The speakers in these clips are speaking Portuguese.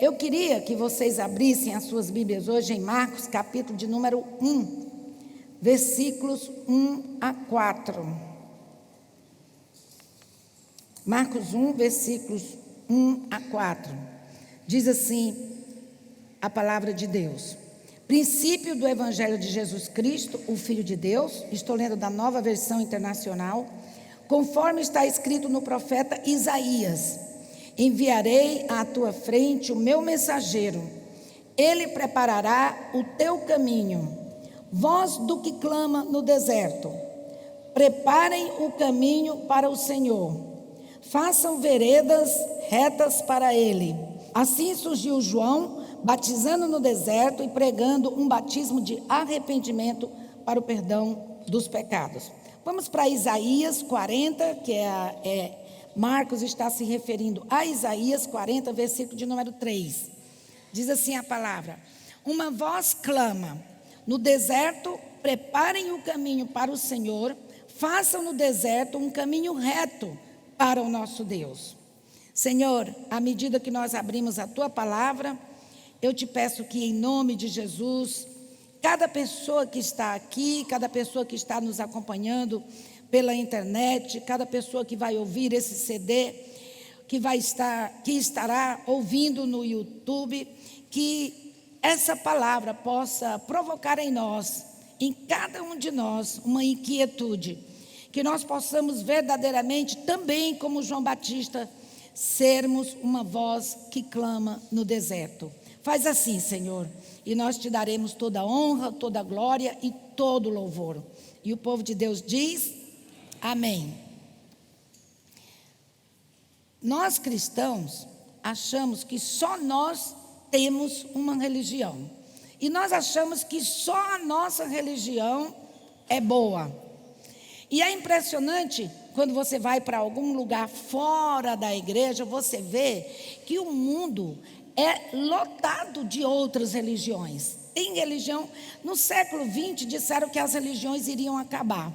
Eu queria que vocês abrissem as suas Bíblias hoje em Marcos, capítulo de número 1, versículos 1 a 4. Marcos 1, versículos 1 a 4. Diz assim a palavra de Deus. Princípio do Evangelho de Jesus Cristo, o Filho de Deus. Estou lendo da Nova Versão Internacional. Conforme está escrito no profeta Isaías: enviarei à tua frente o meu mensageiro, ele preparará o teu caminho. Voz do que clama no deserto: preparem o caminho para o Senhor, façam veredas retas para ele. Assim surgiu João, batizando no deserto e pregando um batismo de arrependimento para o perdão dos pecados. Vamos para Isaías 40, que Marcos está se referindo a Isaías 40, versículo de número 3. Diz assim a palavra: uma voz clama no deserto, preparem o caminho para o Senhor, façam no deserto um caminho reto para o nosso Deus. Senhor, à medida que nós abrimos a tua palavra, eu te peço que, em nome de Jesus, cada pessoa que está aqui, cada pessoa que está nos acompanhando pela internet, cada pessoa que vai ouvir esse CD, que estará ouvindo no YouTube, que essa palavra possa provocar em nós, em cada um de nós, uma inquietude, que nós possamos verdadeiramente, também como João Batista, sermos uma voz que clama no deserto. Faz assim, Senhor, e nós te daremos toda a honra, toda a glória e todo o louvor. E o povo de Deus diz: amém. Nós cristãos achamos que só nós temos uma religião. E nós achamos que só a nossa religião é boa. E é impressionante, quando você vai para algum lugar fora da igreja, você vê que o mundo é lotado de outras religiões. Tem religião, no século XX disseram que as religiões iriam acabar,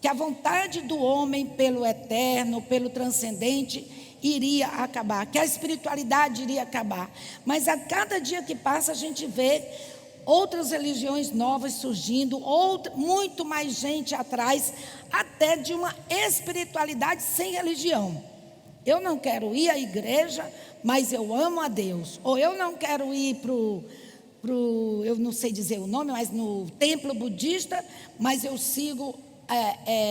que a vontade do homem pelo eterno, pelo transcendente, iria acabar, que a espiritualidade iria acabar. Mas a cada dia que passa a gente vê outras religiões novas surgindo, muito mais gente atrás, até de uma espiritualidade sem religião. Eu não quero ir à igreja, mas eu amo a Deus. Ou eu não quero ir eu não sei dizer o nome, mas no templo budista, mas eu sigo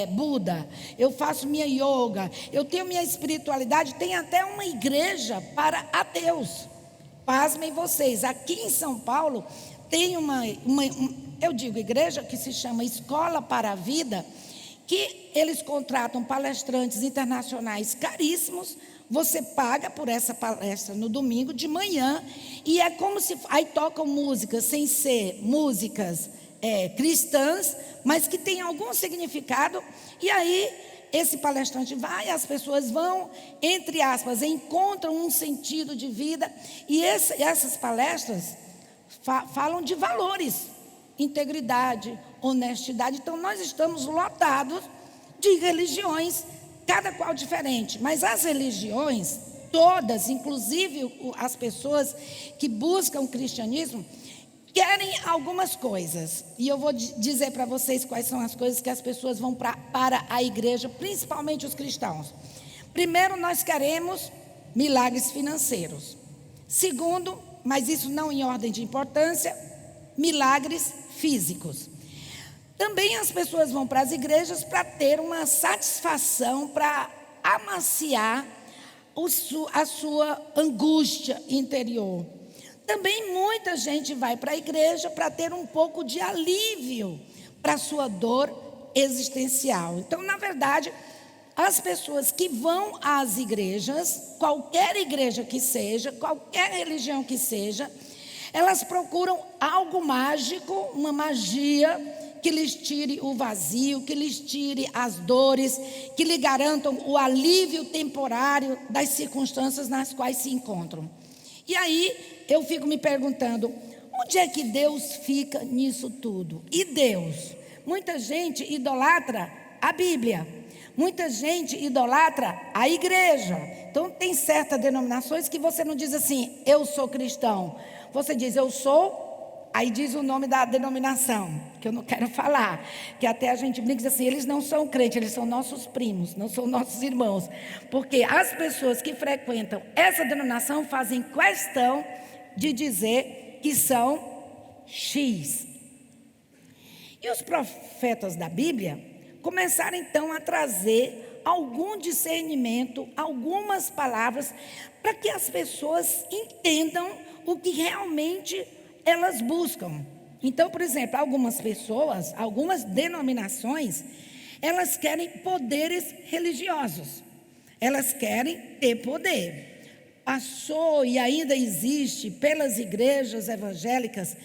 Buda. Eu faço minha yoga, eu tenho minha espiritualidade. Tem até uma igreja para ateus. Pasmem vocês, aqui em São Paulo tem eu digo igreja, que se chama Escola para a Vida, que eles contratam palestrantes internacionais caríssimos. Você paga por essa palestra no domingo de manhã, e é como se aí tocam músicas sem ser músicas cristãs, mas que tem algum significado. E aí esse palestrante vai, as pessoas vão, entre aspas, encontram um sentido de vida. E essas palestras falam de valores, integridade, honestidade. Então nós estamos lotados de religiões, cada qual diferente, mas as religiões todas, inclusive as pessoas que buscam o cristianismo, querem algumas coisas. E eu vou dizer para vocês quais são as coisas que as pessoas vão para a igreja, principalmente os cristãos. Primeiro, nós queremos milagres financeiros. Segundo, mas isso não em ordem de importância, milagres físicos. Também as pessoas vão para as igrejas para ter uma satisfação, para amaciar a sua angústia interior. Também muita gente vai para a igreja para ter um pouco de alívio para a sua dor existencial. Então, na verdade, as pessoas que vão às igrejas, qualquer igreja que seja, qualquer religião que seja, elas procuram algo mágico, uma magia que lhes tire o vazio, que lhes tire as dores, que lhe garantam o alívio temporário das circunstâncias nas quais se encontram. E aí eu fico me perguntando, onde é que Deus fica nisso tudo? E Deus? Muita gente idolatra a Bíblia, Muita gente idolatra a igreja. Então, tem certas denominações que você não diz assim, eu sou cristão. Você diz, eu sou, aí diz o nome da denominação, que eu não quero falar. Que até a gente brinca e diz assim, eles não são crentes, eles são nossos primos, não são nossos irmãos. Porque as pessoas que frequentam essa denominação fazem questão de dizer que são X. E os profetas da Bíblia começaram então a trazer algum discernimento, algumas palavras, para que as pessoas entendam o que realmente elas buscam. Então, por exemplo, algumas pessoas, algumas denominações, elas querem poderes religiosos, elas querem ter poder. Passou e ainda existe pelas igrejas evangélicas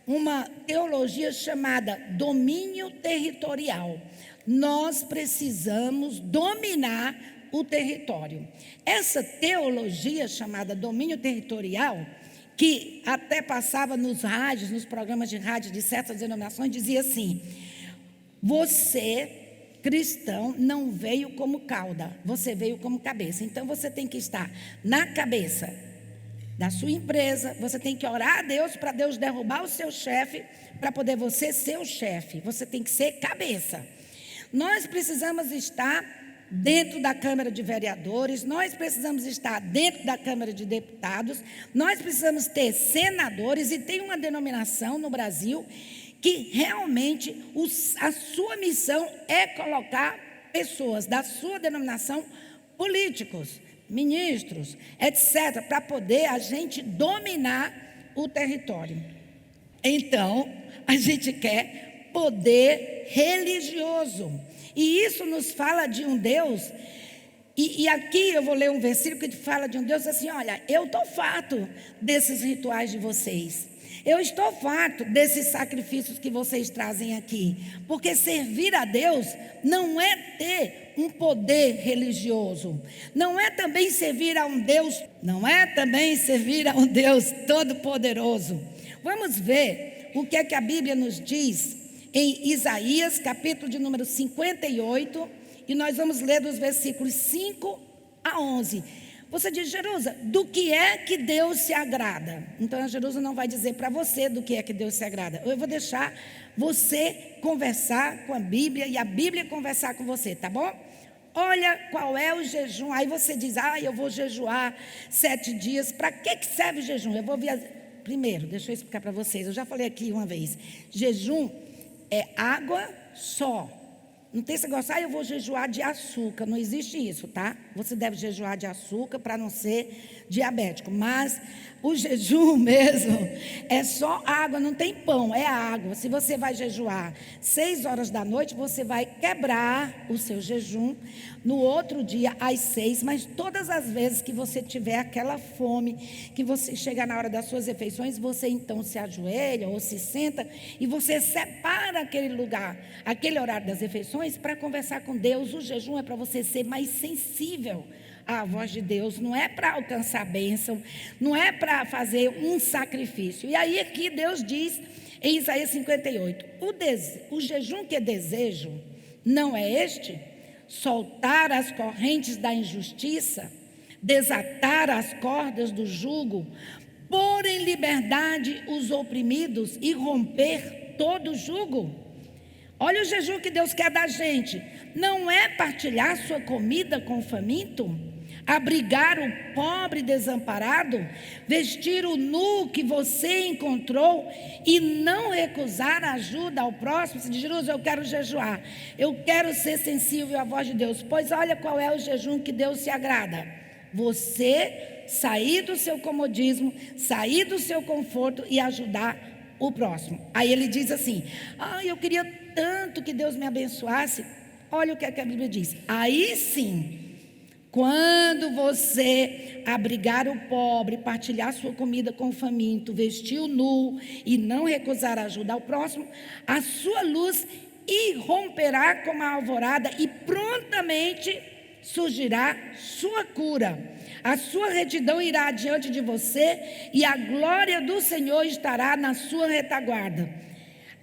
uma teologia chamada domínio territorial. Nós precisamos dominar o território. Essa teologia chamada domínio territorial, que até passava nos rádios, nos programas de rádio de certas denominações, dizia assim: você, cristão, não veio como cauda, você veio como cabeça. Então você tem que estar na cabeça da sua empresa, você tem que orar a Deus para Deus derrubar o seu chefe, para poder você ser o chefe. Você tem que ser cabeça. Nós precisamos estar dentro da Câmara de Vereadores, nós precisamos estar dentro da Câmara de Deputados, nós precisamos ter senadores, e tem uma denominação no Brasil que realmente a sua missão é colocar pessoas da sua denominação, políticos, ministros, etc., para poder a gente dominar o território. Então, a gente quer poder religioso. E isso nos fala de um Deus, e aqui eu vou ler um versículo que fala de um Deus assim: olha, eu estou farto desses rituais de vocês, eu estou farto desses sacrifícios que vocês trazem aqui, porque servir a Deus não é ter um poder religioso, não é também servir a um Deus, todo-poderoso. Vamos ver o que é que a Bíblia nos diz em Isaías, capítulo de número 58, e nós vamos ler dos versículos 5 a 11. Você diz, Jerusa, do que é que Deus se agrada? Então a Jerusa não vai dizer para você do que é que Deus se agrada. Eu vou deixar você conversar com a Bíblia e a Bíblia conversar com você, tá bom? Olha qual é o jejum. Aí você diz, eu vou jejuar 7 dias. Para que serve o jejum? Eu vou ver. Primeiro, deixa eu explicar para vocês. Eu já falei aqui uma vez. Jejum é água só. Não tem esse negócio, eu vou jejuar de açúcar. Não existe isso, tá? Você deve jejuar de açúcar para não ser diabético. Mas o jejum mesmo é só água, não tem pão, é água. Se você vai jejuar 6 horas da noite, você vai quebrar o seu jejum no outro dia às 6. Mas todas as vezes que você tiver aquela fome, que você chegar na hora das suas refeições, você então se ajoelha ou se senta e você separa aquele lugar, aquele horário das refeições, para conversar com Deus. O jejum é para você ser mais sensível à voz de Deus, não é para alcançar a bênção, não é para fazer um sacrifício. E aí aqui Deus diz em Isaías 58, o jejum que desejo não é este: soltar as correntes da injustiça, desatar as cordas do jugo, pôr em liberdade os oprimidos e romper todo o jugo. Olha o jejum que Deus quer da gente. Não é partilhar sua comida com o faminto, abrigar o pobre desamparado, vestir o nu que você encontrou e não recusar a ajuda ao próximo. Você diz, Jesus, eu quero jejuar, eu quero ser sensível à voz de Deus. Pois olha qual é o jejum que Deus se agrada: você sair do seu comodismo, sair do seu conforto e ajudar o próximo. Aí ele diz assim: eu queria tanto que Deus me abençoasse. Olha o que a Bíblia diz: aí sim, quando você abrigar o pobre, partilhar sua comida com o faminto, vestir o nu e não recusar a ajuda ao próximo, a sua luz irromperá como a alvorada e prontamente surgirá sua cura. A sua retidão irá adiante de você e a glória do Senhor estará na sua retaguarda.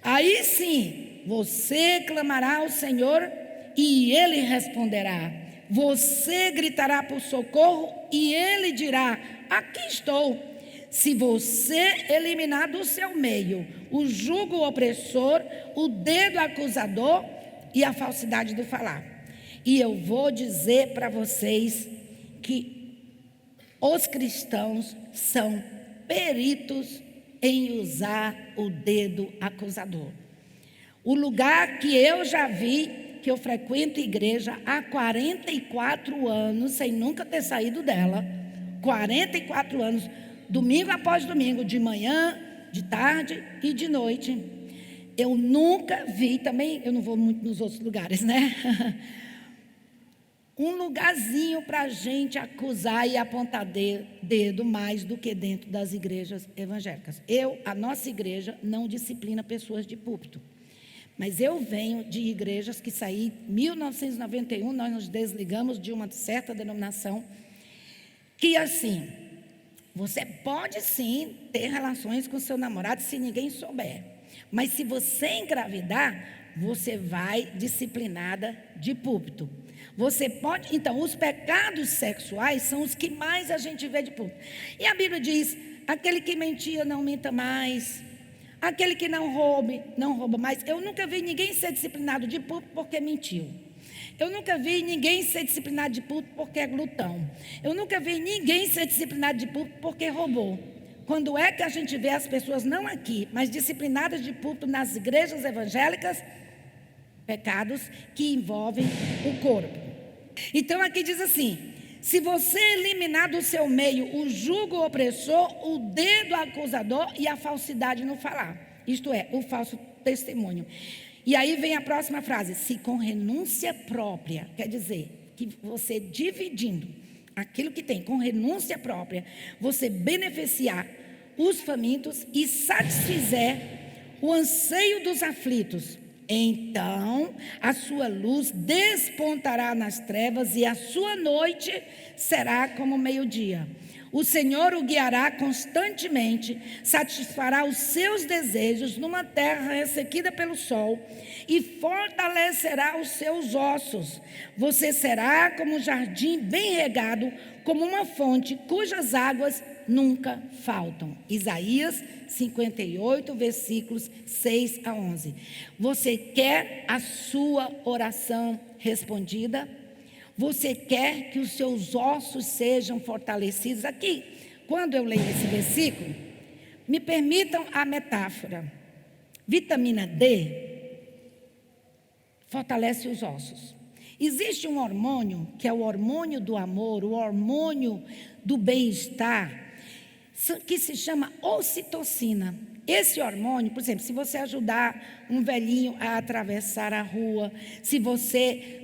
Aí sim, você clamará ao Senhor e ele responderá. Você gritará por socorro e ele dirá: aqui estou. Se você eliminar do seu meio o jugo opressor, o dedo acusador e a falsidade do falar. E eu vou dizer para vocês que os cristãos são peritos em usar o dedo acusador. O lugar que eu já vi, que eu frequento igreja há 44 anos, sem nunca ter saído dela, 44 anos, domingo após domingo, de manhã, de tarde e de noite. Eu nunca vi, também eu não vou muito nos outros lugares, né? Um lugarzinho para a gente acusar e apontar dedo mais do que dentro das igrejas evangélicas. A nossa igreja não disciplina pessoas de púlpito. Mas eu venho de igrejas que saí em 1991, nós nos desligamos de uma certa denominação, que assim, você pode sim ter relações com seu namorado se ninguém souber. Mas se você engravidar, você vai disciplinada de púlpito. Você pode, então, os pecados sexuais são os que mais a gente vê de púlpito. E a Bíblia diz: aquele que mentia não minta mais, aquele que não rouba mais. Eu nunca vi ninguém ser disciplinado de púlpito porque mentiu. Eu nunca vi ninguém ser disciplinado de púlpito porque é glutão. Eu nunca vi ninguém ser disciplinado de púlpito porque roubou. Quando é que a gente vê as pessoas, não aqui, mas disciplinadas de púlpito nas igrejas evangélicas? Pecados que envolvem o corpo. Então aqui diz assim: se você eliminar do seu meio o jugo opressor, o dedo acusador e a falsidade no falar, isto é, o falso testemunho. E aí vem a próxima frase: se com renúncia própria, quer dizer, que você dividindo aquilo que tem com renúncia própria, você beneficiar os famintos e satisfizer o anseio dos aflitos, então a sua luz despontará nas trevas e a sua noite será como meio-dia. O Senhor o guiará constantemente, satisfará os seus desejos numa terra ressequida pelo sol e fortalecerá os seus ossos. Você será como um jardim bem regado, como uma fonte cujas águas nunca faltam. Isaías 58, versículos 6 a 11. Você quer a sua oração respondida? Você quer que os seus ossos sejam fortalecidos? Aqui, quando eu leio esse versículo, me permitam a metáfora. Vitamina D fortalece os ossos. Existe um hormônio, que é o hormônio do amor, o hormônio do bem-estar, que se chama ocitocina. Esse hormônio, por exemplo, se você ajudar um velhinho a atravessar a rua, se você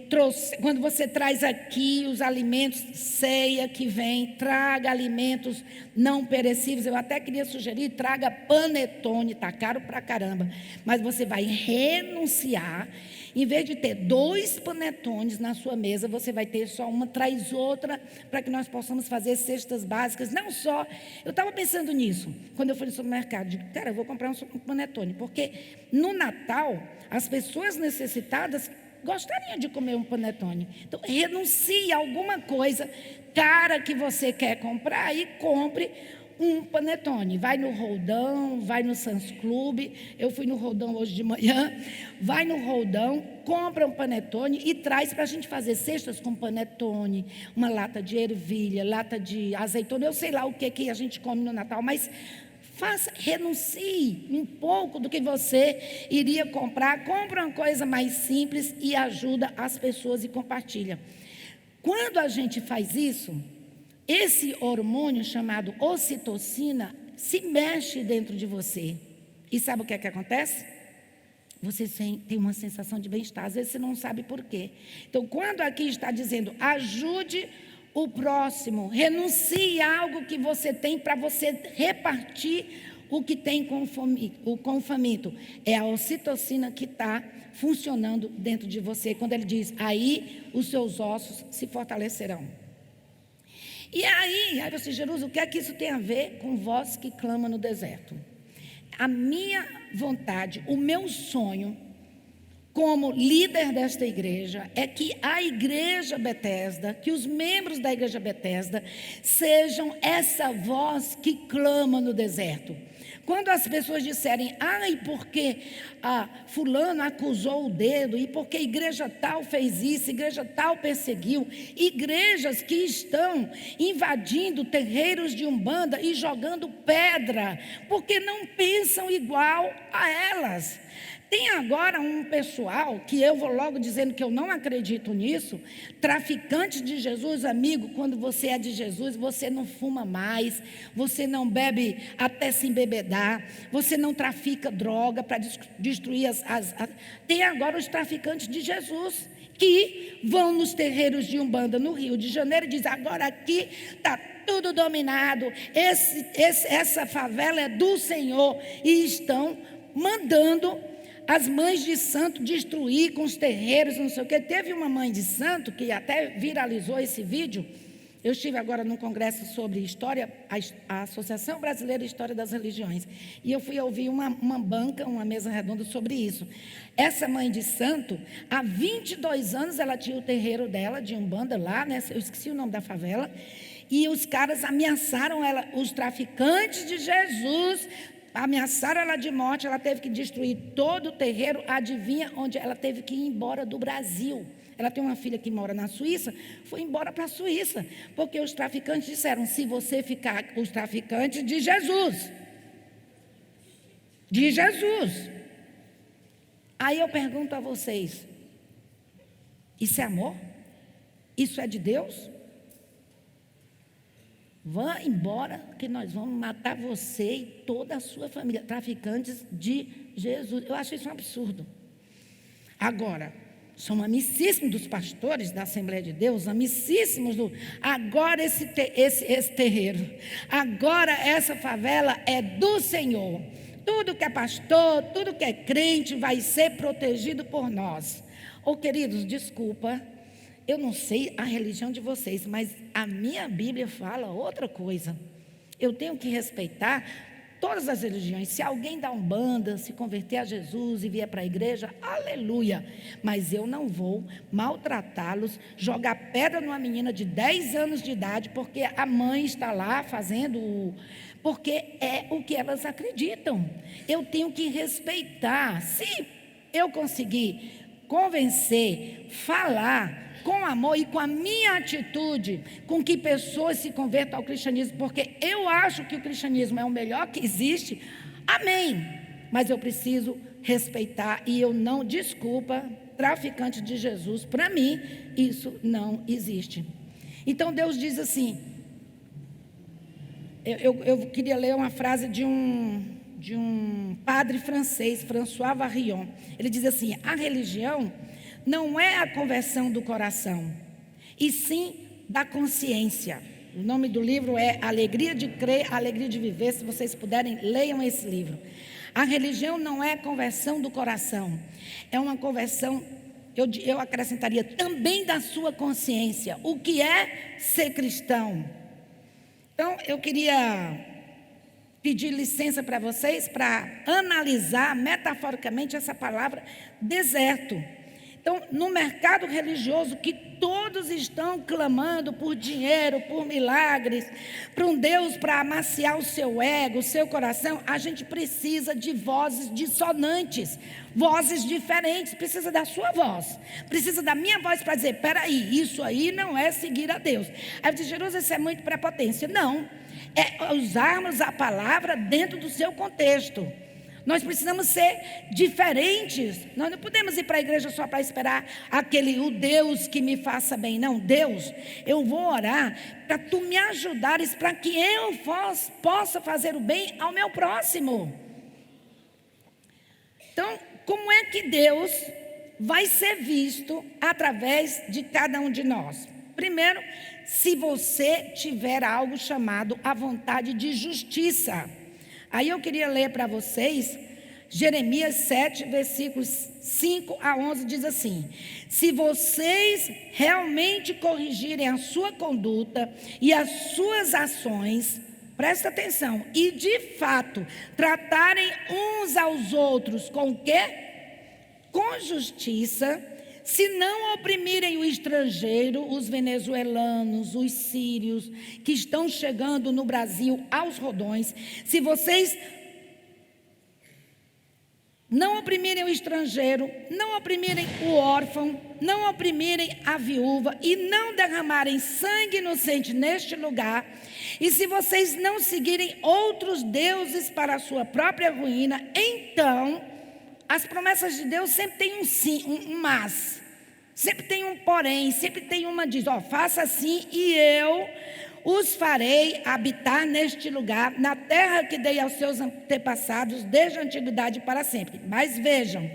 quando você traz aqui os alimentos, ceia que vem, traga alimentos não perecíveis. Eu até queria sugerir, traga panetone, está caro pra caramba, mas você vai renunciar. Em vez de ter 2 panetones na sua mesa, você vai ter só uma, traz outra, para que nós possamos fazer cestas básicas. Não só, eu estava pensando nisso, quando eu fui no supermercado, digo, cara, eu vou comprar um panetone, porque no Natal, as pessoas necessitadas gostariam de comer um panetone. Então, renuncie a alguma coisa cara que você quer comprar e compre um panetone. Vai no Roldão, vai no Sam's Club. Eu fui no Roldão hoje de manhã. Vai no Roldão, compra um panetone e traz para a gente fazer cestas com panetone, uma lata de ervilha, lata de azeitona. Eu sei lá o que a gente come no Natal, mas renuncie um pouco do que você iria comprar. Compra uma coisa mais simples e ajuda as pessoas e compartilha. Quando a gente faz isso, esse hormônio chamado ocitocina se mexe dentro de você. E sabe o que é que acontece? Você tem uma sensação de bem-estar. Às vezes você não sabe por quê. Então, quando aqui está dizendo, ajude o próximo, renuncie a algo que você tem para você repartir o que tem com o faminto. É a ocitocina que está funcionando dentro de você. Quando ele diz, aí os seus ossos se fortalecerão. E aí você, Jesus, o que é que isso tem a ver com voz que clama no deserto? A minha vontade, o meu sonho, como líder desta igreja, é que a igreja Betesda, que os membros da igreja Betesda sejam essa voz que clama no deserto. Quando as pessoas disserem, e porque fulano acusou o dedo, e porque a igreja tal fez isso, a igreja tal perseguiu, igrejas que estão invadindo terreiros de Umbanda e jogando pedra, porque não pensam igual a elas. Tem agora um pessoal, que eu vou logo dizendo que eu não acredito nisso, traficante de Jesus, amigo, quando você é de Jesus, você não fuma mais, você não bebe até se embebedar, você não trafica droga para destruir Tem agora os traficantes de Jesus, que vão nos terreiros de Umbanda no Rio de Janeiro e dizem, agora aqui está tudo dominado, essa favela é do Senhor, e estão mandando as mães de santo destruir com os terreiros, não sei o quê. Teve uma mãe de santo que até viralizou esse vídeo. Eu estive agora num congresso sobre história, a Associação Brasileira de História das Religiões, e eu fui ouvir uma mesa redonda sobre isso. Essa mãe de santo, há 22 anos ela tinha o terreiro dela, de Umbanda lá, né? Eu esqueci o nome da favela, e os caras ameaçaram ela, os traficantes de Jesus, ameaçaram ela de morte, ela teve que destruir todo o terreiro. Adivinha onde ela teve que ir embora do Brasil? Ela tem uma filha que mora na Suíça, foi embora para a Suíça, porque os traficantes disseram, se você ficar com os traficantes de Jesus. Aí eu pergunto a vocês, isso é amor? Isso é de Deus? Vá embora que nós vamos matar você e toda a sua família, traficantes de Jesus. Eu acho isso um absurdo. Agora, são amicíssimos dos pastores da Assembleia de Deus, amicíssimos agora esse terreiro, agora essa favela é do Senhor. Tudo que é pastor, tudo que é crente vai ser protegido por nós. Queridos, desculpa, eu não sei a religião de vocês, mas a minha Bíblia fala outra coisa. Eu tenho que respeitar todas as religiões. Se alguém da Umbanda se converter a Jesus e vier para a igreja, aleluia. Mas eu não vou maltratá-los, jogar pedra numa menina de 10 anos de idade, porque a mãe está lá fazendo porque é o que elas acreditam. Eu tenho que respeitar. Se eu conseguir convencer, falar com amor e com a minha atitude, com que pessoas se convertam ao cristianismo, porque eu acho que o cristianismo é o melhor que existe, amém. Mas eu preciso respeitar, e eu não, desculpa, traficante de Jesus, para mim, isso não existe. Então Deus diz assim, eu queria ler uma frase de um padre francês, François Varillon. Ele diz assim, a religião não é a conversão do coração, e sim da consciência. O nome do livro é Alegria de Crer, Alegria de Viver. Se vocês puderem, leiam esse livro. A religião não é a conversão do coração, é uma conversão, eu acrescentaria, também da sua consciência. O que é ser cristão? Então, eu queria pedir licença para vocês para analisar metaforicamente essa palavra deserto. Então, no mercado religioso, que todos estão clamando por dinheiro, por milagres, para um Deus para amaciar o seu ego, o seu coração, a gente precisa de vozes dissonantes, vozes diferentes. Precisa da sua voz, precisa da minha voz para dizer, peraí, isso aí não é seguir a Deus. Aí você diz, Jerusalém, isso é muito prepotência. Não, é usarmos a palavra dentro do seu contexto. Nós precisamos ser diferentes. Nós não podemos ir para a igreja só para esperar o Deus que me faça bem. Não, Deus, eu vou orar para Tu me ajudares, para que eu possa fazer o bem ao meu próximo. Então, como é que Deus vai ser visto através de cada um de nós? Primeiro, se você tiver algo chamado a vontade de justiça. Aí eu queria ler para vocês, Jeremias 7, versículos 5 a 11, diz assim, se vocês realmente corrigirem a sua conduta e as suas ações, presta atenção, e de fato tratarem uns aos outros com o quê? com justiça, se não oprimirem o estrangeiro, os venezuelanos, os sírios, que estão chegando no Brasil aos rodões, se vocês não oprimirem o estrangeiro, não oprimirem o órfão, não oprimirem a viúva e não derramarem sangue inocente neste lugar, e se vocês não seguirem outros deuses para a sua própria ruína, então as promessas de Deus sempre têm um sim, um mas, sempre tem um porém, sempre tem uma diz, faça assim e eu os farei habitar neste lugar, na terra que dei aos seus antepassados desde a antiguidade para sempre. Mas vejam,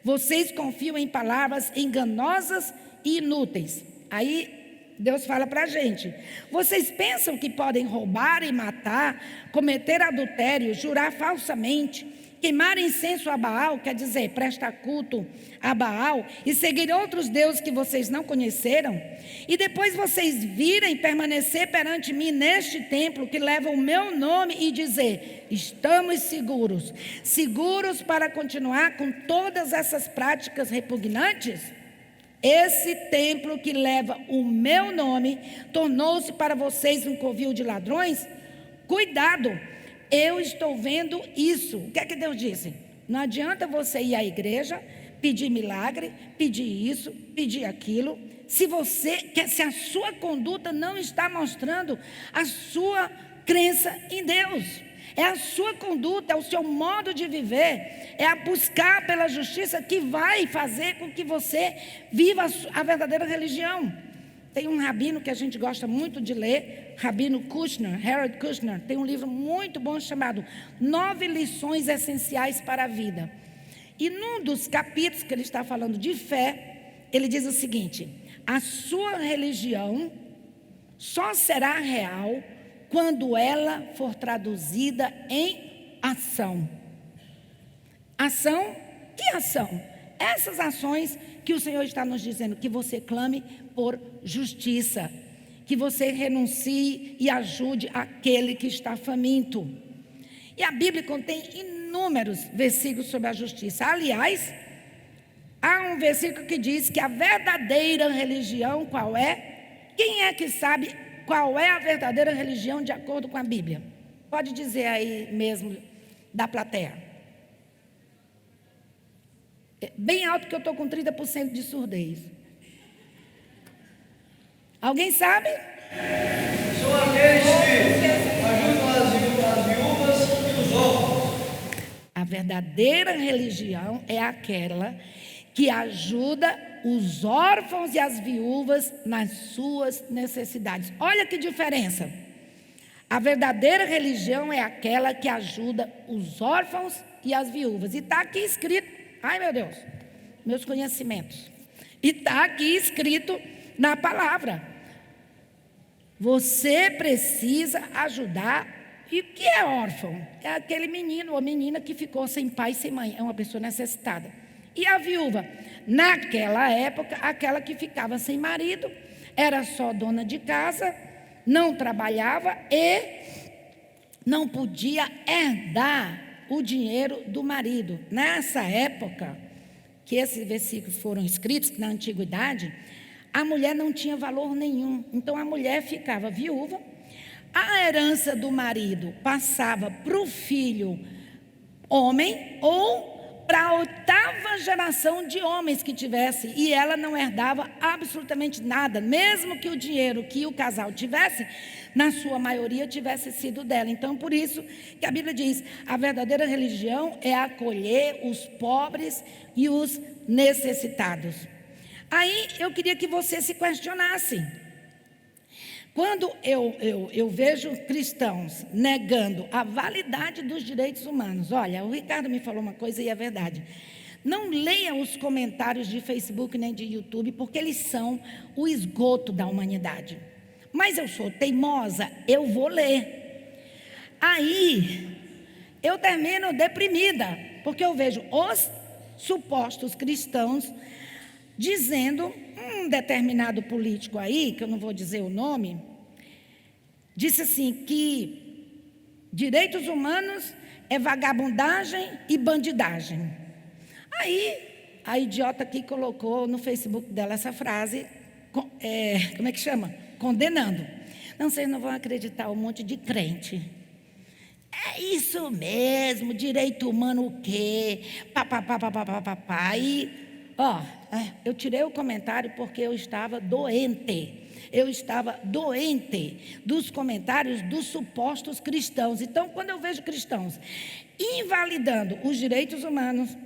vocês confiam em palavras enganosas e inúteis. Aí Deus fala para a gente, vocês pensam que podem roubar e matar, cometer adultério, jurar falsamente, queimar incenso a Baal, quer dizer, prestar culto a Baal, e seguir outros deuses que vocês não conheceram, e depois vocês virem permanecer perante mim neste templo que leva o meu nome e dizer, estamos seguros, seguros para continuar com todas essas práticas repugnantes? Esse templo que leva o meu nome tornou-se para vocês um covil de ladrões? Cuidado! Eu estou vendo isso. O que é que Deus disse? Não adianta você ir à igreja, pedir milagre, pedir isso, pedir aquilo, se a sua conduta não está mostrando a sua crença em Deus. É a sua conduta, é o seu modo de viver, é a buscar pela justiça que vai fazer com que você viva a verdadeira religião. Tem um rabino que a gente gosta muito de ler, Rabino Kushner, Harold Kushner, tem um livro muito bom chamado 9 lições essenciais para a vida. E num dos capítulos que ele está falando de fé, ele diz o seguinte, a sua religião só será real quando ela for traduzida em ação. Ação? Que ação? Essas ações que o Senhor está nos dizendo, que você clame por justiça, que você renuncie e ajude aquele que está faminto. E a Bíblia contém inúmeros versículos sobre a justiça. Aliás, há um versículo que diz que a verdadeira religião qual é? Quem é que sabe qual é a verdadeira religião de acordo com a Bíblia? Pode dizer aí mesmo da plateia. Bem alto que eu estou com 30% de surdez. Alguém sabe? São aqueles que ajudam as viúvas e os órfãos. A verdadeira religião é aquela que ajuda os órfãos e as viúvas nas suas necessidades. Olha que diferença. A verdadeira religião é aquela que ajuda os órfãos e as viúvas. E está aqui escrito, ai meu Deus, meus conhecimentos. E está aqui escrito na palavra. Você precisa ajudar. E o que é órfão? É aquele menino ou menina que ficou sem pai e sem mãe. É uma pessoa necessitada. E a viúva? Naquela época, aquela que ficava sem marido, era só dona de casa, não trabalhava e não podia herdar o dinheiro do marido. Nessa época, que esses versículos foram escritos, na antiguidade, a mulher não tinha valor nenhum. Então a mulher ficava viúva, a herança do marido passava para o filho homem ou para a 8ª geração de homens que tivesse, e ela não herdava absolutamente nada, mesmo que o dinheiro que o casal tivesse, na sua maioria tivesse sido dela. Então por isso que a Bíblia diz, a verdadeira religião é acolher os pobres e os necessitados. Aí eu queria que você se questionasse. Quando eu vejo cristãos negando a validade dos direitos humanos, olha, o Ricardo me falou uma coisa e é verdade. Não leia os comentários de Facebook nem de YouTube, porque eles são o esgoto da humanidade. Mas eu sou teimosa, eu vou ler. Aí eu termino deprimida, porque eu vejo os supostos cristãos dizendo, um determinado político aí, que eu não vou dizer o nome, disse assim que direitos humanos é vagabundagem e bandidagem. Aí a idiota aqui colocou no Facebook dela essa frase, como é que chama? Condenando. Não, vocês não vão acreditar, um monte de crente. É isso mesmo, direito humano o quê? Papapá. E, eu tirei o comentário porque eu estava doente. Eu estava doente dos comentários dos supostos cristãos. Então, quando eu vejo cristãos invalidando os direitos humanos,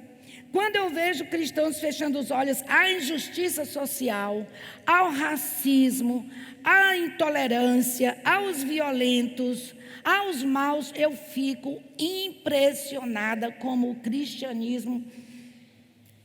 quando eu vejo cristãos fechando os olhos à injustiça social, ao racismo, à intolerância, aos violentos, aos maus, eu fico impressionada como o cristianismo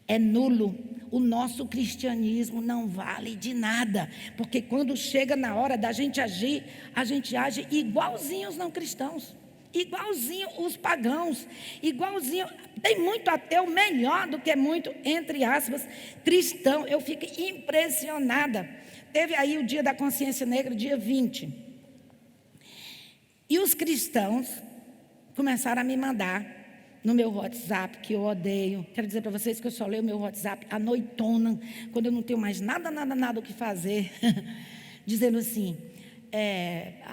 é nulo. O nosso cristianismo não vale de nada, porque quando chega na hora da gente agir, a gente age igualzinho os não cristãos, igualzinho os pagãos, igualzinho, tem muito ateu melhor do que muito, entre aspas, cristão. Eu fico impressionada. Teve aí o dia da consciência negra, dia 20, e os cristãos começaram a me mandar no meu WhatsApp, que eu odeio. Quero dizer para vocês que eu só leio o meu WhatsApp à noitona, quando eu não tenho mais nada o que fazer. Dizendo assim,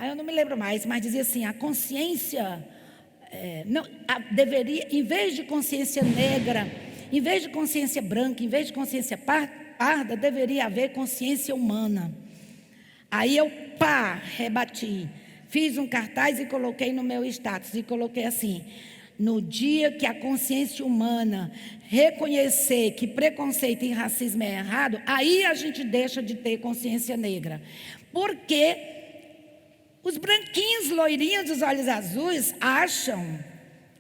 eu não me lembro mais, mas dizia assim, a consciência, deveria, em vez de consciência negra, em vez de consciência branca, em vez de consciência parda, deveria haver consciência humana. Aí eu, rebati, fiz um cartaz e coloquei no meu status, e coloquei assim: no dia que a consciência humana reconhecer que preconceito e racismo é errado, aí a gente deixa de ter consciência negra. Porque os branquinhos, loirinhos dos olhos azuis acham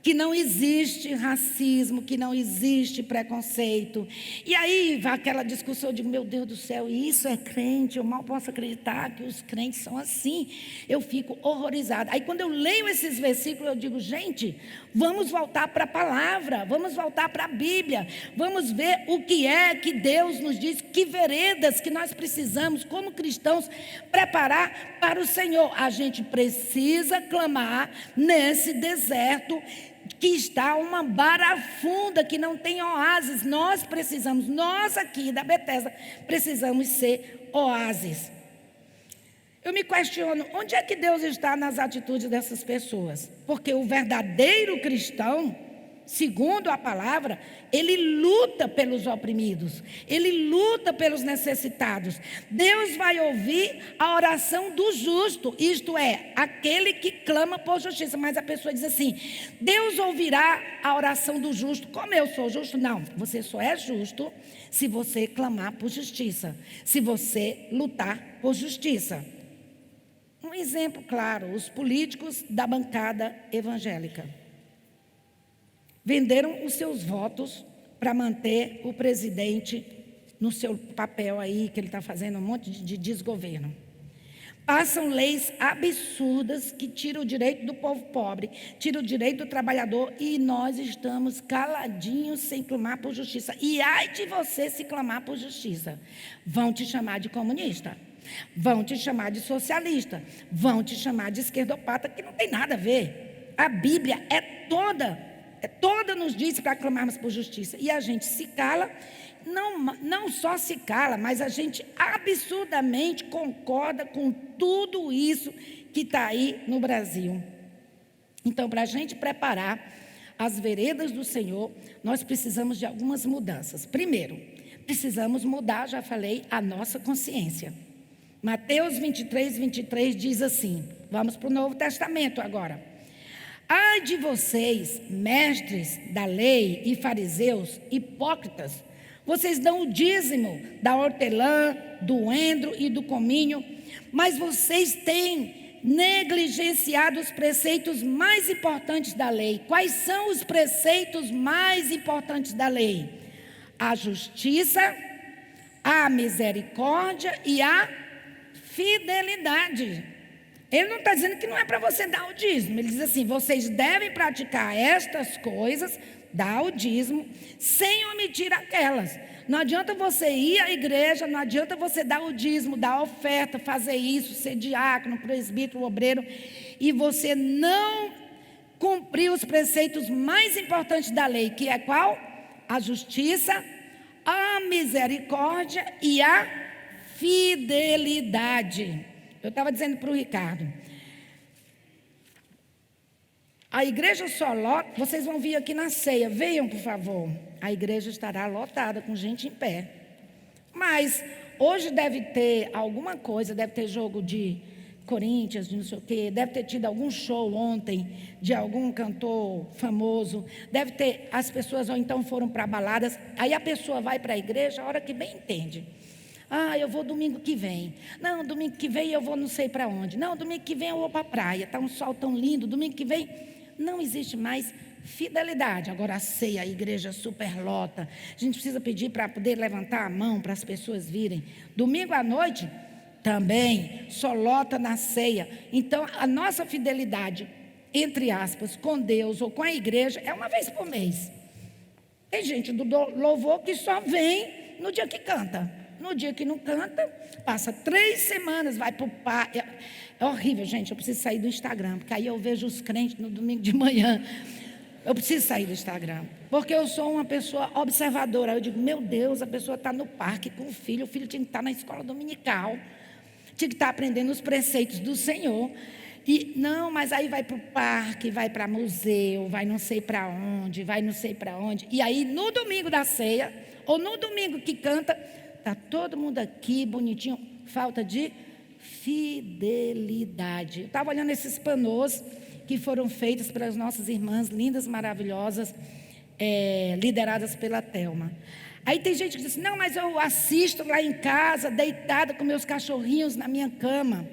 que não existe racismo, que não existe preconceito. E aí vai aquela discussão, eu digo, meu Deus do céu, isso é crente? Eu mal posso acreditar que os crentes são assim. Eu fico horrorizada. Aí quando eu leio esses versículos, eu digo, gente, vamos voltar para a palavra, vamos voltar para a Bíblia, vamos ver o que é que Deus nos diz, que veredas que nós precisamos, como cristãos, preparar para o Senhor. A gente precisa clamar nesse deserto que está uma barafunda, que não tem oásis. Nós aqui da Bethesda, precisamos ser oásis. Eu me questiono, onde é que Deus está nas atitudes dessas pessoas? Porque o verdadeiro cristão, segundo a palavra, ele luta pelos oprimidos, ele luta pelos necessitados. Deus vai ouvir a oração do justo, isto é, aquele que clama por justiça. Mas a pessoa diz assim, Deus ouvirá a oração do justo. Como eu sou justo? Não, você só é justo se você clamar por justiça, se você lutar por justiça. Um exemplo claro, os políticos da bancada evangélica venderam os seus votos para manter o presidente no seu papel aí, que ele está fazendo um monte de desgoverno. Passam leis absurdas que tiram o direito do povo pobre, tiram o direito do trabalhador, e nós estamos caladinhos sem clamar por justiça. E ai de você se clamar por justiça. Vão te chamar de comunista, vão te chamar de socialista, vão te chamar de esquerdopata, que não tem nada a ver. A Bíblia toda nos diz para clamarmos por justiça. E a gente se cala, não só se cala, mas a gente absurdamente concorda com tudo isso que está aí no Brasil. Então, para a gente preparar as veredas do Senhor, nós precisamos de algumas mudanças. Primeiro, precisamos mudar, já falei, a nossa consciência. Mateus 23 diz assim, vamos para o Novo Testamento agora. Ai de vocês, mestres da lei e fariseus, hipócritas, vocês dão o dízimo da hortelã, do endro e do cominho, mas vocês têm negligenciado os preceitos mais importantes da lei. Quais são os preceitos mais importantes da lei? A justiça, a misericórdia e a fidelidade. Ele não está dizendo que não é para você dar o dízimo. Ele diz assim, vocês devem praticar estas coisas, dar o dízimo, sem omitir aquelas. Não adianta você ir à igreja, não adianta você dar o dízimo, dar a oferta, fazer isso, ser diácono, presbítero, obreiro, e você não cumprir os preceitos mais importantes da lei, que é qual? A justiça, misericórdia e a fidelidade. Eu estava dizendo para o Ricardo, a igreja só lota, vocês vão vir aqui na ceia, venham por favor, a igreja estará lotada com gente em pé, mas hoje deve ter alguma coisa, deve ter jogo de Corinthians, de não sei o quê, deve ter tido algum show ontem de algum cantor famoso, deve ter, as pessoas ou então foram para baladas, aí a pessoa vai para a igreja a hora que bem entende. Ah, eu vou domingo que vem. Não, domingo que vem eu vou não sei para onde. Não, domingo que vem eu vou para a praia, está um sol tão lindo, domingo que vem não existe mais fidelidade. Agora a ceia, a igreja superlota, a gente precisa pedir para poder levantar a mão para as pessoas virem. Domingo à noite também só lota na ceia. Então a nossa fidelidade, entre aspas, com Deus ou com a igreja é uma vez por mês. Tem gente do louvor que só vem no dia que canta. No dia que não canta, passa 3 semanas, vai para o parque. É horrível, gente, eu preciso sair do Instagram, porque aí eu vejo os crentes no domingo de manhã. Eu preciso sair do Instagram, porque eu sou uma pessoa observadora. Eu digo, meu Deus, a pessoa está no parque com o filho tinha que estar na escola dominical, tinha que estar aprendendo os preceitos do Senhor. E não, mas aí vai para o parque, vai para museu, vai não sei para onde, vai não sei para onde. E aí no domingo da ceia, ou no domingo que canta, está todo mundo aqui, bonitinho, falta de fidelidade. Eu estava olhando esses panos que foram feitos pelas nossas irmãs lindas, maravilhosas, lideradas pela Thelma. Aí tem gente que diz, não, mas eu assisto lá em casa, deitada com meus cachorrinhos na minha cama.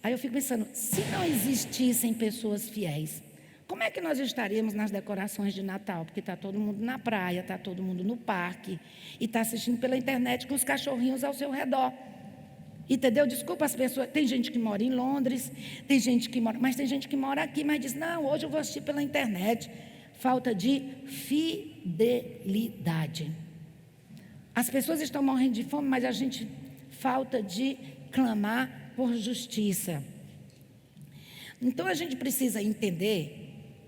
Aí eu fico pensando, se não existissem pessoas fiéis, como é que nós estaríamos nas decorações de Natal? Porque está todo mundo na praia, está todo mundo no parque, e está assistindo pela internet com os cachorrinhos ao seu redor. Entendeu? Desculpa as pessoas, tem gente que mora em Londres, tem gente que mora, mas tem gente que mora aqui, mas diz, não, hoje eu vou assistir pela internet. Falta de fidelidade. As pessoas estão morrendo de fome, mas a gente falta de clamar por justiça. Então a gente precisa entender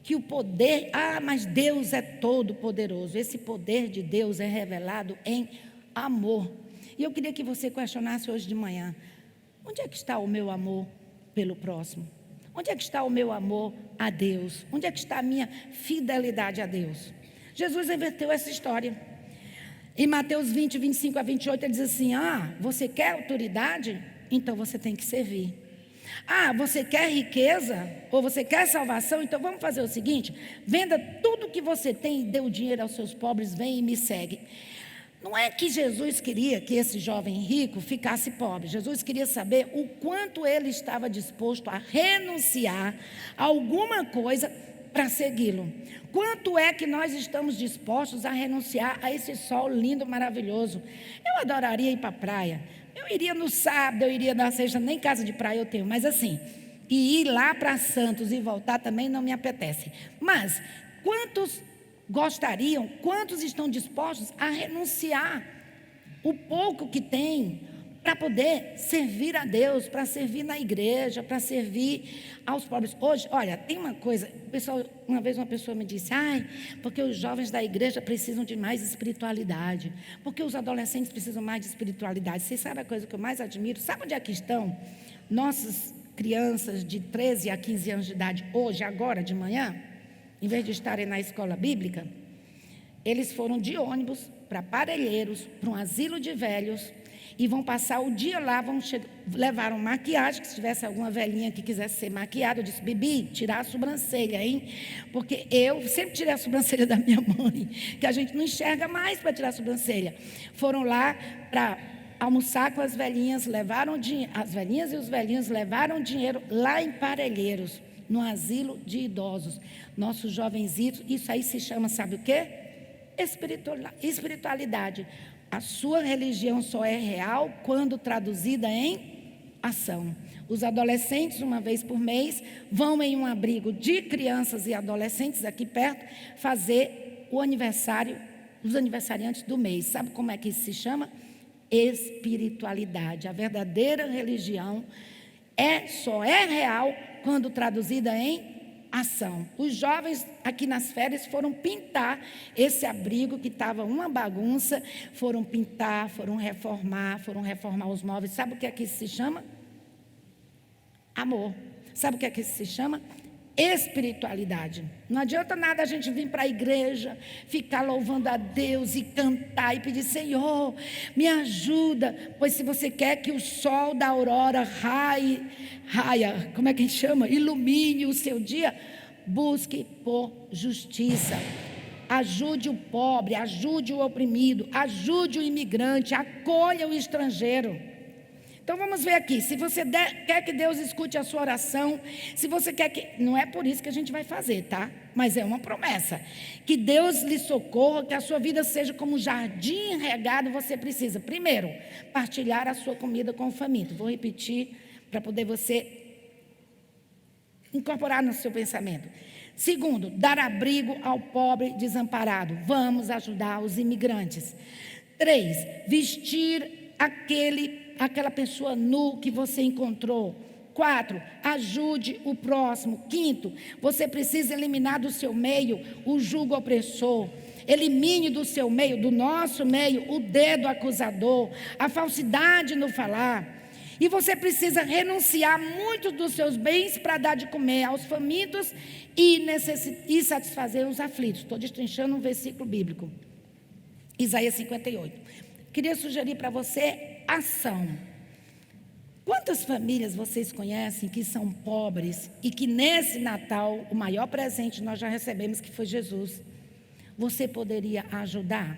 que o poder, mas Deus é todo poderoso. Esse poder de Deus é revelado em amor. E eu queria que você questionasse hoje de manhã, onde é que está o meu amor pelo próximo? Onde é que está o meu amor a Deus? Onde é que está a minha fidelidade a Deus? Jesus inverteu essa história. Em Mateus 20, 25 a 28, ele diz assim, você quer autoridade? Então você tem que servir. Você quer riqueza? Ou você quer salvação? Então vamos fazer o seguinte, venda tudo que você tem e dê o dinheiro aos seus pobres, vem e me segue. Não é que Jesus queria que esse jovem rico ficasse pobre. Jesus queria saber o quanto ele estava disposto a renunciar a alguma coisa para segui-lo. Quanto é que nós estamos dispostos a renunciar a esse sol lindo, maravilhoso? Eu adoraria ir para a praia. Eu iria no sábado, eu iria na sexta, nem casa de praia eu tenho, mas assim, e ir lá para Santos e voltar também não me apetece. Mas quantos gostariam, quantos estão dispostos a renunciar o pouco que tem para poder servir a Deus, para servir na igreja, para servir aos pobres? Hoje, olha, tem uma coisa, uma vez uma pessoa me disse, porque os jovens da igreja precisam de mais espiritualidade, porque os adolescentes precisam mais de espiritualidade. Vocês sabem a coisa que eu mais admiro? Sabe onde é que estão nossas crianças de 13 a 15 anos de idade hoje, agora de manhã? Em vez de estarem na escola bíblica, eles foram de ônibus para Parelheiros, para um asilo de velhos, e vão passar o dia lá, levaram maquiagem, que se tivesse alguma velhinha que quisesse ser maquiada, eu disse, Bibi, tirar a sobrancelha, hein? Porque eu sempre tirei a sobrancelha da minha mãe, que a gente não enxerga mais para tirar a sobrancelha. Foram lá para almoçar com as velhinhas, as velhinhas e os velhinhos levaram dinheiro lá em Parelheiros, no asilo de idosos. Nossos jovenzitos, isso aí se chama, sabe o quê? Espiritualidade. A sua religião só é real quando traduzida em ação. Os adolescentes, uma vez por mês, vão em um abrigo de crianças e adolescentes aqui perto, fazer o aniversário, os aniversariantes do mês. Sabe como é que isso se chama? Espiritualidade. A verdadeira religião só é real quando traduzida em ação. Os jovens aqui nas férias foram pintar esse abrigo que estava uma bagunça, foram pintar, foram reformar os móveis. Sabe o que aqui se chama? Amor. Sabe o que aqui se chama? Espiritualidade. Não adianta nada a gente vir para a igreja, ficar louvando a Deus e cantar e pedir: Senhor, me ajuda. Pois se você quer que o sol da aurora raia, como é que a gente chama? Ilumine o seu dia, busque por justiça. Ajude o pobre, ajude o oprimido, ajude o imigrante, acolha o estrangeiro. Então vamos ver aqui, se você quer que Deus escute a sua oração, se você quer que... Não é por isso que a gente vai fazer, tá? Mas é uma promessa. Que Deus lhe socorra, que a sua vida seja como um jardim regado, você precisa, primeiro, partilhar a sua comida com o faminto. Vou repetir para poder você incorporar no seu pensamento. Segundo, dar abrigo ao pobre desamparado. Vamos ajudar os imigrantes. 3, vestir aquela pessoa nu que você encontrou. 4, ajude o próximo. 5, você precisa eliminar do seu meio o jugo opressor. Elimine do seu meio, do nosso meio, o dedo acusador, a falsidade no falar. E você precisa renunciar muitos dos seus bens para dar de comer aos famintos e satisfazer os aflitos. Estou destrinchando um versículo bíblico. Isaías 58. Queria sugerir para você ação. Quantas famílias vocês conhecem que são pobres e que nesse Natal, o maior presente nós já recebemos, que foi Jesus? Você poderia ajudar?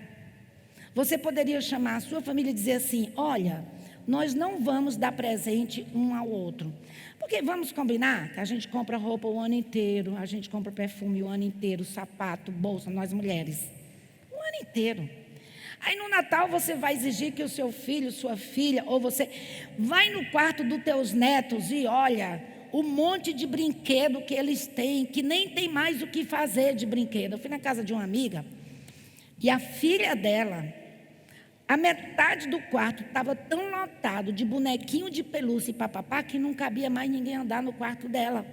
Você poderia chamar a sua família e dizer assim: olha, nós não vamos dar presente um ao outro. Porque vamos combinar que a gente compra roupa o ano inteiro, a gente compra perfume o ano inteiro, sapato, bolsa, nós mulheres. O ano inteiro. Aí no Natal você vai exigir que o seu filho, sua filha, ou você vai no quarto dos teus netos e olha o monte de brinquedo que eles têm, que nem tem mais o que fazer de brinquedo. Eu fui na casa de uma amiga e a filha dela, a metade do quarto estava tão lotado de bonequinho de pelúcia e papapá que não cabia mais ninguém andar no quarto dela.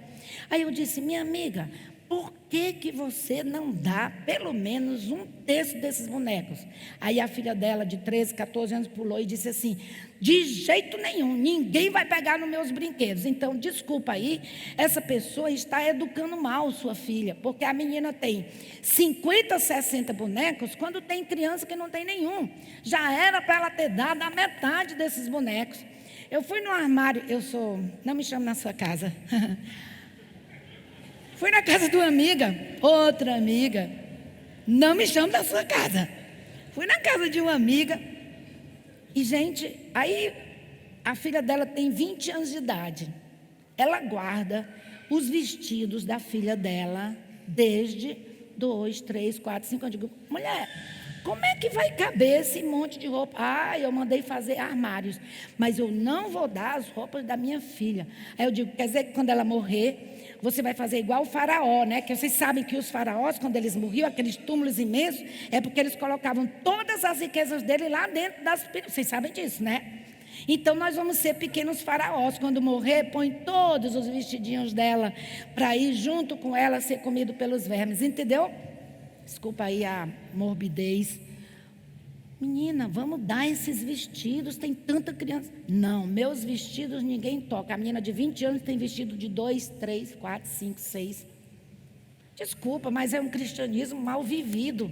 Aí eu disse: minha amiga, por que você não dá pelo menos um terço desses bonecos? Aí a filha dela, de 13, 14 anos, pulou e disse assim: de jeito nenhum, ninguém vai pegar nos meus brinquedos. Então, desculpa aí, essa pessoa está educando mal sua filha, porque a menina tem 50, 60 bonecos, quando tem criança que não tem nenhum. Já era para ela ter dado a metade desses bonecos. Eu fui no armário, não me chame na sua casa. Fui na casa de uma amiga, outra amiga, não me chame da sua casa. Fui na casa de uma amiga e, gente, aí a filha dela tem 20 anos de idade. Ela guarda os vestidos da filha dela desde 2, 3, 4, 5 anos. Eu digo: mulher, como é que vai caber esse monte de roupa? Ah, eu mandei fazer armários, mas eu não vou dar as roupas da minha filha. Aí eu digo: quer dizer que quando ela morrer, você vai fazer igual o faraó, né? Que vocês sabem que os faraós, quando eles morriam, aqueles túmulos imensos, é porque eles colocavam todas as riquezas dele lá dentro das pirâmides. Vocês sabem disso, né? Então nós vamos ser pequenos faraós. Quando morrer, põe todos os vestidinhos dela para ir junto com ela ser comido pelos vermes, entendeu? Desculpa aí a morbidez. Menina, vamos dar esses vestidos, tem tanta criança. Não, meus vestidos ninguém toca. A menina de 20 anos tem vestido de 2, 3, 4, 5, 6. Desculpa, mas é um cristianismo mal vivido.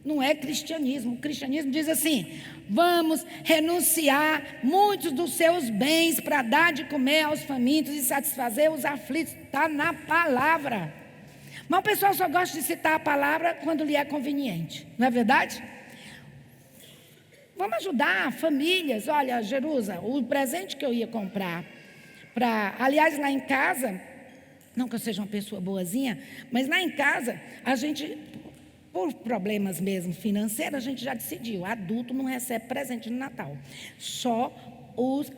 Não é cristianismo. O cristianismo diz assim: vamos renunciar muitos dos seus bens para dar de comer aos famintos e satisfazer os aflitos. Está na palavra. Mas o pessoal só gosta de citar a palavra quando lhe é conveniente. Não é verdade? Vamos ajudar famílias. Olha, Jerusa, o presente que eu ia comprar aliás, lá em casa, não que eu seja uma pessoa boazinha, mas lá em casa, a gente, por problemas mesmo financeiros, a gente já decidiu: adulto não recebe presente no Natal. Só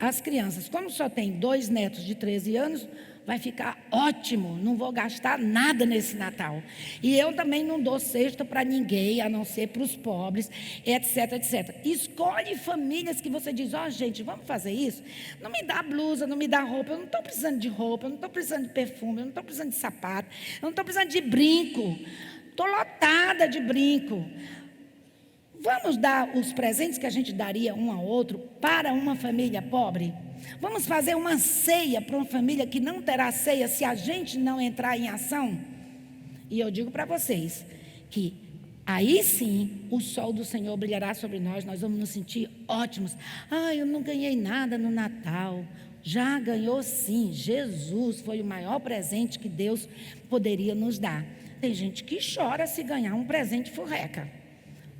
as crianças. Como só tem 2 netos de 13 anos, vai ficar ótimo, não vou gastar nada nesse Natal. E eu também não dou cesta para ninguém, a não ser para os pobres, etc, etc. Escolhe famílias que você diz, gente, vamos fazer isso? Não me dá blusa, não me dá roupa, eu não estou precisando de roupa, eu não estou precisando de perfume, eu não estou precisando de sapato, eu não estou precisando de brinco, estou lotada de brinco. Vamos dar os presentes que a gente daria um ao outro para uma família pobre? Vamos fazer uma ceia para uma família que não terá ceia se a gente não entrar em ação? E eu digo para vocês que aí sim o sol do Senhor brilhará sobre nós, nós vamos nos sentir ótimos. Eu não ganhei nada no Natal. Já ganhou sim, Jesus foi o maior presente que Deus poderia nos dar. Tem gente que chora se ganhar um presente furreca.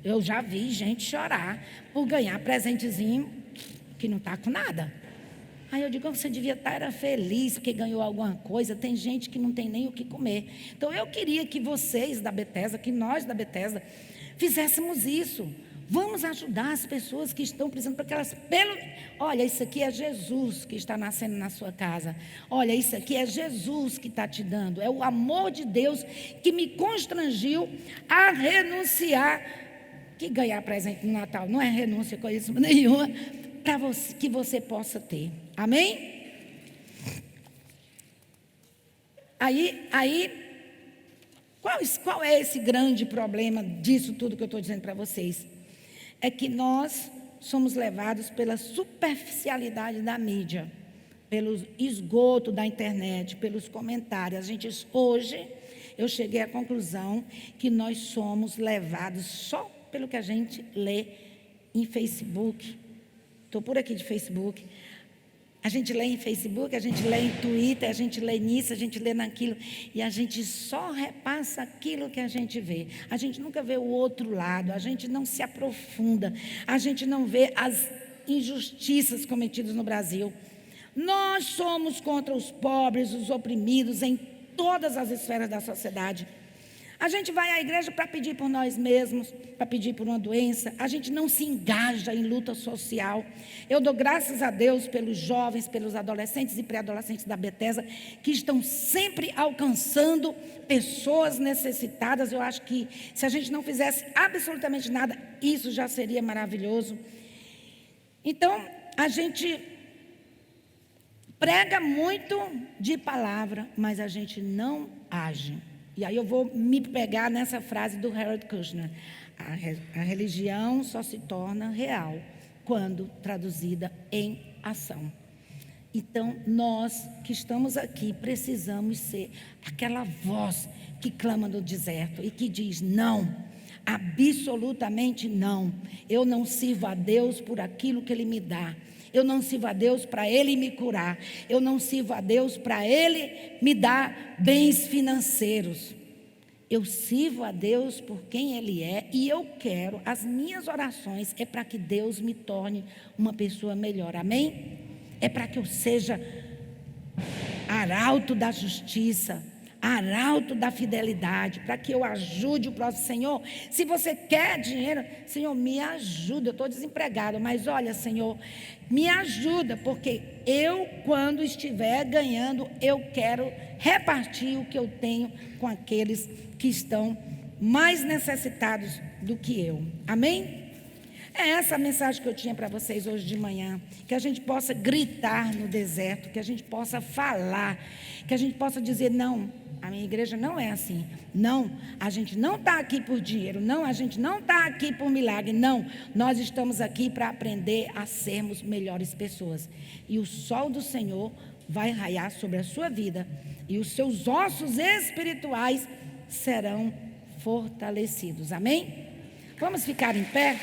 Eu já vi gente chorar por ganhar presentezinho que não está com nada. Aí eu digo, você devia estar feliz porque ganhou alguma coisa. Tem gente que não tem nem o que comer. Então eu queria que vocês da Bethesda, que nós da Bethesda, fizéssemos isso. Vamos ajudar as pessoas que estão precisando, para que elas, olha, isso aqui é Jesus que está nascendo na sua casa. Olha, isso aqui é Jesus que está te dando. É o amor de Deus que me constrangiu a renunciar. Que ganhar presente no Natal não é renúncia com isso nenhuma, para que você possa ter. Amém? Aí qual é esse grande problema disso tudo que eu estou dizendo para vocês? É que nós somos levados pela superficialidade da mídia, pelo esgoto da internet, pelos comentários. Hoje eu cheguei à conclusão que nós somos levados só pelo que a gente lê em Facebook. Estou por aqui de Facebook. A gente lê em Facebook, a gente lê em Twitter, a gente lê nisso, a gente lê naquilo, e a gente só repassa aquilo que a gente vê. A gente nunca vê o outro lado, a gente não se aprofunda, a gente não vê as injustiças cometidas no Brasil. Nós somos contra os pobres, os oprimidos em todas as esferas da sociedade. A gente vai à igreja para pedir por nós mesmos, para pedir por uma doença. A gente não se engaja em luta social. Eu dou graças a Deus pelos jovens, pelos adolescentes e pré-adolescentes da Bethesda, que estão sempre alcançando pessoas necessitadas. Eu acho que se a gente não fizesse absolutamente nada, isso já seria maravilhoso. Então, a gente prega muito de palavra, mas a gente não age. E aí eu vou me pegar nessa frase do Harold Kushner. A religião só se torna real quando traduzida em ação. Então, nós que estamos aqui precisamos ser aquela voz que clama no deserto e que diz não, absolutamente não. Eu não sirvo a Deus por aquilo que Ele me dá. Eu não sirvo a Deus para Ele me curar. Eu não sirvo a Deus para Ele me dar bens financeiros. Eu sirvo a Deus por quem Ele é e eu quero, as minhas orações é para que Deus me torne uma pessoa melhor. Amém? É para que eu seja arauto da justiça, arauto da fidelidade, para que eu ajude o próximo. Senhor, se você quer dinheiro, Senhor, me ajuda, eu estou desempregado, mas olha, Senhor, me ajuda, porque eu, quando estiver ganhando, eu quero repartir o que eu tenho com aqueles que estão mais necessitados do que eu. Amém? É essa a mensagem que eu tinha para vocês hoje de manhã, que a gente possa gritar no deserto, que a gente possa falar, que a gente possa dizer não. A minha igreja não é assim. Não, a gente não está aqui por dinheiro. Não, a gente não está aqui por milagre. Não, nós estamos aqui para aprender a sermos melhores pessoas. E o sol do Senhor vai raiar sobre a sua vida. E os seus ossos espirituais serão fortalecidos. Amém? Vamos ficar em pé?